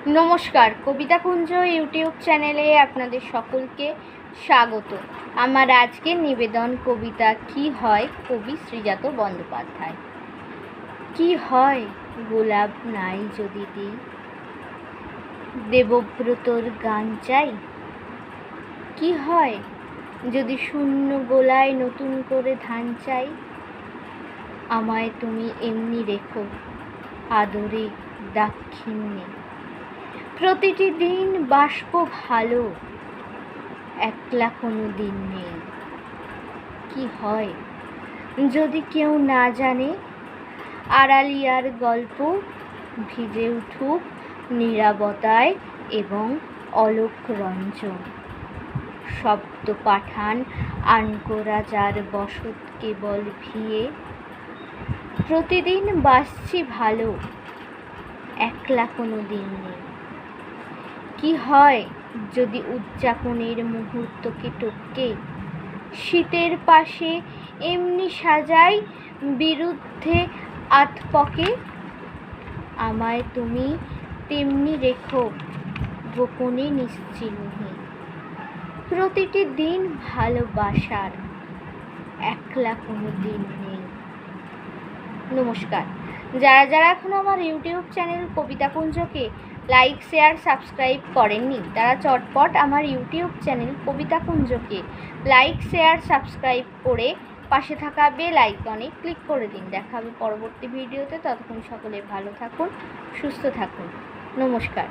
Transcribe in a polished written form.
নমস্কার, কবিতা কুঞ্জ ইউটিউব চ্যানেলে আপনাদের সকলকে স্বাগত। আমার আজকের নিবেদন কবিতা কি হয়, কবি শ্রীজাত বন্দ্যোপাধ্যায়। কি হয় গোলাপ নাই যদি দিই, দেবব্রতর গান চাই। কি হয় যদি শূন্য গোলায় নতুন করে ধান চাই। আমায় তুমি এমনি রেখো আদরে দাক্ষিণ্যে, প্রতিটি দিন বাষ্প ভালো, একলা কোনো দিন নেই। কি হয় যদি কেউ না জানে, আড়ালিয়ার গল্প ভিজে উঠুক নীরবতায় এবং অলোক রঞ্জন। শব্দ পাঠান আনকোরা যার বসত কেবল ভিয়ে, প্রতিদিন বাসছি ভালো, একলা কোনো দিন নেই। কি হয় যদি উদযাপনের মুহূর্তকে টপকে শীতের পাশে এমনি সাজাই বিরুদ্ধে আতপকে। আমায় তুমি তেমনি রেখো গোপনে নিশ্চিহ্নে, প্রতিটি দিন ভালোবাসার, একলা কোনো দিন নেই। নমস্কার। যারা যারা এখনো আমার ইউটিউব চ্যানেল কবিতা কুঞ্জকে লাইক, শেয়ার, সাবস্ক্রাইব করেননি, তারা চটপট আমার ইউটিউব চ্যানেল কবিতা কুঞ্জকে লাইক, শেয়ার, সাবস্ক্রাইব করে পাশে থাকা বেল আইকনে ক্লিক করে দিন। দেখা হবে পরবর্তী ভিডিওতে। ততক্ষণ সকলে ভালো থাকুন, সুস্থ থাকুন। নমস্কার।